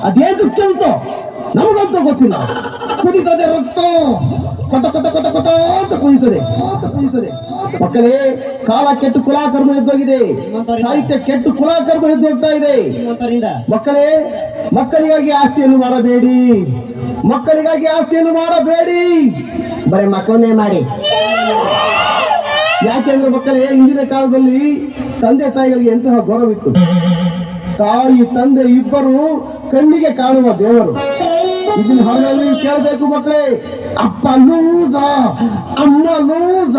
ಅದೇನು ಚೆಲ್ತೋ ನಮಗಂತೂ ಗೊತ್ತಿಲ್ಲ. ಕುದಿತದೆ ರಕ್ತ, ಕೊತ ಕೊತ ಕೊತ ಕೊತ ಅಂತ ಕುದಿತದೆ. ಮಕ್ಕಳೇ, ಕಾಲ ಕೆಟ್ಟು ಕುಲಾಕರ್ಮ ಎದ್ದೋಗಿದೆ, ಸಾಹಿತ್ಯ ಕೆಟ್ಟು ಕುಲಾಕರ್ಮ ಎದ್ದೋಗ್ತಾ ಇದೆ. ಮಕ್ಕಳೇ, ಮಕ್ಕಳಿಗಾಗಿ ಆಸ್ತಿಯನ್ನು ಮಾಡಬೇಡಿ, ಮಕ್ಕಳಿಗಾಗಿ ಆಸ್ತಿಯನ್ನು ಮಾಡಬೇಡಿ, ಬರೀ ಮಕ್ಕಳನ್ನೇ ಮಾಡಿ. ಯಾಕೆಂದ್ರೆ ಮಕ್ಕಳೇ, ಇಂದಿನ ಕಾಲದಲ್ಲಿ ತಂದೆ ತಾಯಿಗಳಿಗೆ ಎಂತಹ ಗೌರವಿತ್ತು. ತಾಯಿ ತಂದೆ ಇಬ್ಬರು ಕಣ್ಣಿಗೆ ಕಾಣುವ ದೇವರು. ಇದನ್ನ ಹೊರಗಲ್ಲಿ ಕೇಳಬೇಕು ಮಕ್ಕಳೇ. ಅಪ್ಪ ಲೂಸ, ಅಮ್ಮ ಲೂಸ,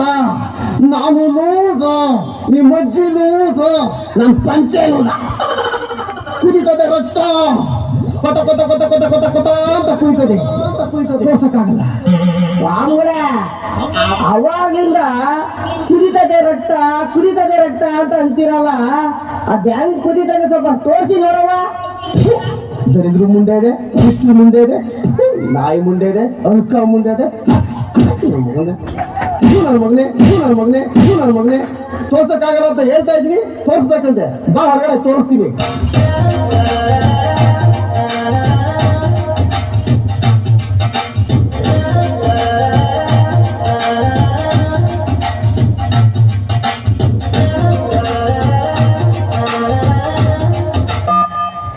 ನಾನು ಲೂಸ, ನಿಮ್ಮ ಅಜ್ಜಿ ಲೂಸ, ನನ್ನ ಪಂಚೆ ಲೂಸ. ಕುದಿತದೆ ರಕ್ತ, ಕೊತ ಕೊತ ಕೊತ ಕೊತ ಕೊತ ಕೊತ ಅಂತ ಕುಯ್ತದೆ, ತೋರ್ಸಕ್ಕಾಗಲ್ಲ. ಸ್ವಾಮಿಗಳ ಅವಾಗಿಂದ ಕುದಿತದೆ ರಕ್ತ ಕುದಿತದೆ ರಕ್ತ ಅಂತ ಅಂತೀರಲ್ಲ, ಅದ್ ಹೆಂಗ್ ಕುದಿತದೆ ಸ್ವಲ್ಪ ತೋರಿಸಿ ನೋಡವ. ದರಿದ್ರ ಮುಂದೆ ಇದೆ, ಇಷ್ಟ್ರ ಮುಂದೆ ಇದೆ, ನಾಯಿ ಮುಂದೆ ಇದೆ, ಅಲ್ಕ ಮುಂದೆ ಇದೆ. ನನ್ನ ಮಗನೇ ತೋರ್ಸಕ್ಕಾಗಲ್ಲ ಅಂತ ಹೇಳ್ತಾ ಇದ್ದೀನಿ. ತೋರಿಸ್ಬೇಕಂತೆ, ಬಾ ಹೊರಗಡೆ ತೋರಿಸ್ತೀವಿ.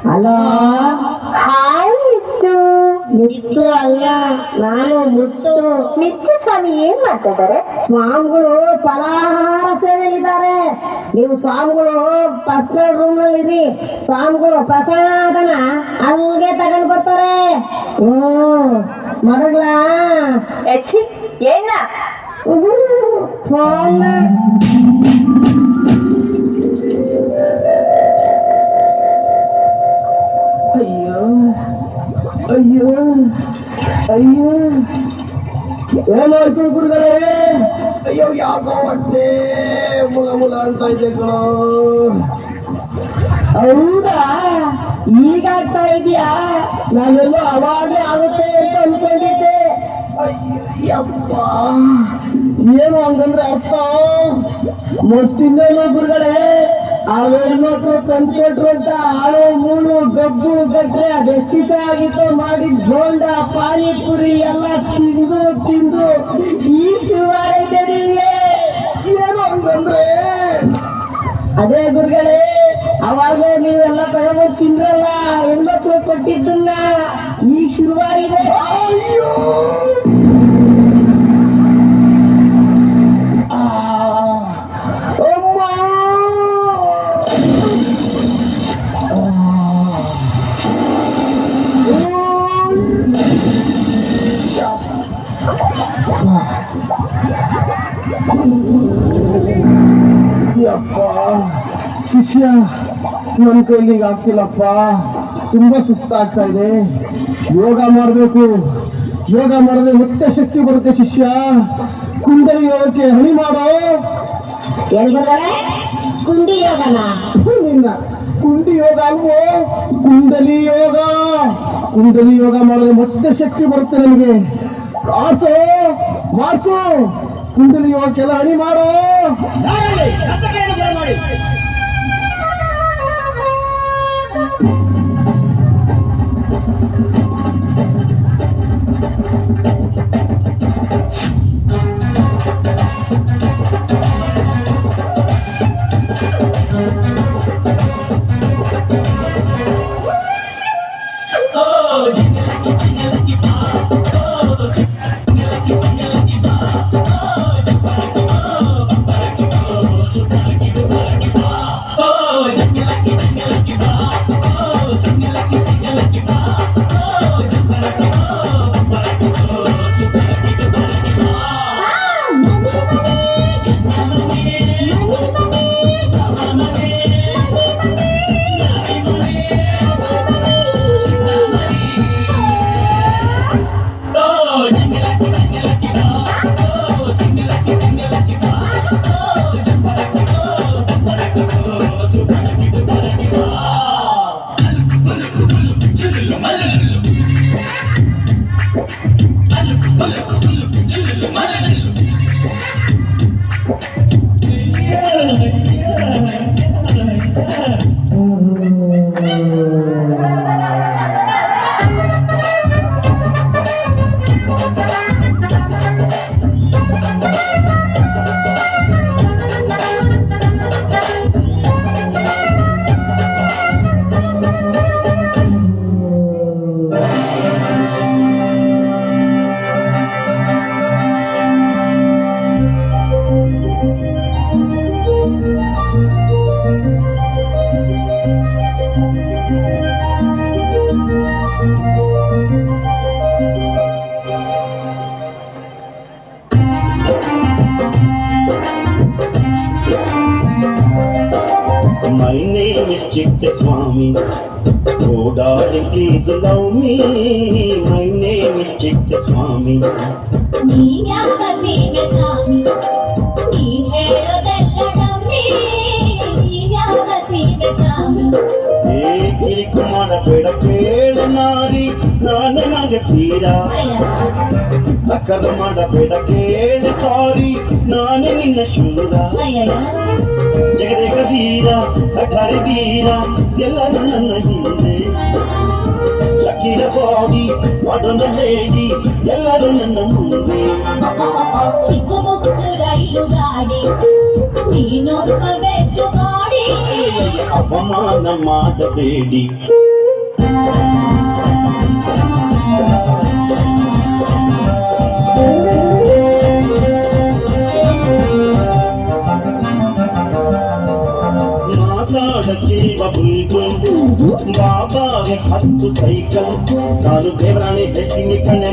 ಹಲೋ, ಮುತ್ತು ಅಲ್ಲ, ನಾನು ಮುತ್ತು. ನಿತ್ಯ ಸ್ವಾಮಿ ಏನ್ ಮಾಡ್ತಿದ್ದಾರೆ? ಸ್ವಾಮಿಗಳು ಫಲಾಹಾರ ಸೇವೆ ಇದ್ದಾರೆ. ನೀವು ಸ್ವಾಮಿಗಳು ಪರ್ಸನಲ್ ರೂಮ್ ನಲ್ಲಿ ಇರಿ. ಸ್ವಾಮಿಗಳು ಪ್ರಸಾದನ ಅಲ್ಲಿಗೆ ತಗೊಂಡು ಬರ್ತಾರೆ. ಮಡಗ್ಲ ಏನ ಫೋನ್ ಅಯ್ಯೋ ಅಯ್ಯೋ ಏನಾಯ್ತು ಗುರುಗಳೇ? ಅಯ್ಯೋ ಯಾಕೋ ಹೊಟ್ಟೆ ಮುಲ ಮುಲ ಅಂತ ಇದೆ ಕಣೋ. ಹೌದಾ, ಈಗಾಗ್ತಾ ಇದೆಯಾ? ನಾನೆಲ್ಲೋ ಅವಾಗೇ ಆಗುತ್ತೆ ಅಂತ ಅನ್ಕೊಂಡಿದ್ದೆ. ಅಯ್ಯಪ್ಪ, ಏನು ಹಂಗಂದ್ರೆ ಅರ್ಥ? ಮತ್ತಿನ್ನೇನು ಗುರುಗಳೇ, ಆ ಹೆಣ್ಮಕ್ಳು ತಂದ್ಕೊಟ್ರು ಅಂತ ಆಳು ಮೂಳು ಗಬ್ಬು ಗಟ್ರೆ ಅದೆಷ್ಟು ದಿವಸ ಆಗಿತ್ತು ಮಾಡಿದ ಬೋಂಡ ಪಾನಿಪುರಿ ಎಲ್ಲ ತಿಂದು ತಿಂದು ಈ ಶುರುವಾಗೈತೆ ನಿಮಗೆ. ಏನು ಹಂಗಂದ್ರೆ? ಅದೇ ಗುರುಗಳೇ, ಅವಾಗ ನೀವೆಲ್ಲ ತಗೊಂಡು ತಿಂದ್ರಲ್ಲ ಹೆಣ್ಮಕ್ಳು ಕೊಟ್ಟಿದ್ದನ್ನ, ಈಗ ಶುರುವಾಗಿದೆ. ಅಯ್ಯೋ ಅಪ್ಪ ಶಿಷ್ಯ, ನನ್ನ ಕೈಲಿಗೆ ಆಗ್ತಿಲ್ಲಪ್ಪ, ತುಂಬಾ ಸುಸ್ತಾಗ್ತಾ ಇದೆ. ಯೋಗ ಮಾಡಬೇಕು, ಯೋಗ ಮಾಡಿದ್ರೆ ಮತ್ತೆ ಶಕ್ತಿ ಬರುತ್ತೆ ಶಿಷ್ಯ. ಕುಂಡಲಿ ಯೋಗಕ್ಕೆ ಹಣಿ ಮಾಡೋ. ಕುಂಡಿ ಯೋಗನ? ನಿನ್ನ ಕುಂಡಿ ಯೋಗ ಅಲ್ವೋ, ಕುಂಡಲಿ ಯೋಗ. ಕುಂಡಲಿ ಯೋಗ ಮಾಡಿದ್ರೆ ಮತ್ತೆ ಶಕ್ತಿ ಬರುತ್ತೆ ನಮಗೆ. ಕಾಸು ಮಾಡಿಸು, ಕುಂಡಲಿ ಯೋಗಕ್ಕೆಲ್ಲ ಹಣಿ ಮಾಡೋ. chick Swami. Oh darling, please allow me. My name is Chick Swami. ಮಾಡಬೇಡ ಕೇಳ ನಾರಿ ನಾನು ನನಗೆ ತೀರ ಅಕ್ಕರ ಮಾಡಬೇಡ ಕೇಳ ಸಾರಿ ನಾನೇ ನಿನ್ನ ಶೂರ ಜಗದೇಕ ವೀರ ಅಠಾರಿ ವೀರ ಎಲ್ಲರೂ ನನ್ನ ಹಿಂದೆ ಲಕ್ಕಿರ ಬಾಡಿ ಮಾಡೊಂದ ಲೇಡಿ ಎಲ್ಲರೂ ನನ್ನ ಮುಂದೆ ಅಪಮಾನ ಮಾಡಬೇಡಿ ಮಾತಾಡಕ್ಕೆ ಬುಲ್ಬುಲ್ ಬಾಬಾಗೆ 10 ಸೈಕಲ್ ನಾನು ದೇವರಾಣಿ ಹೇಳ್ತೀನಿ ಕಣ್ಣೆ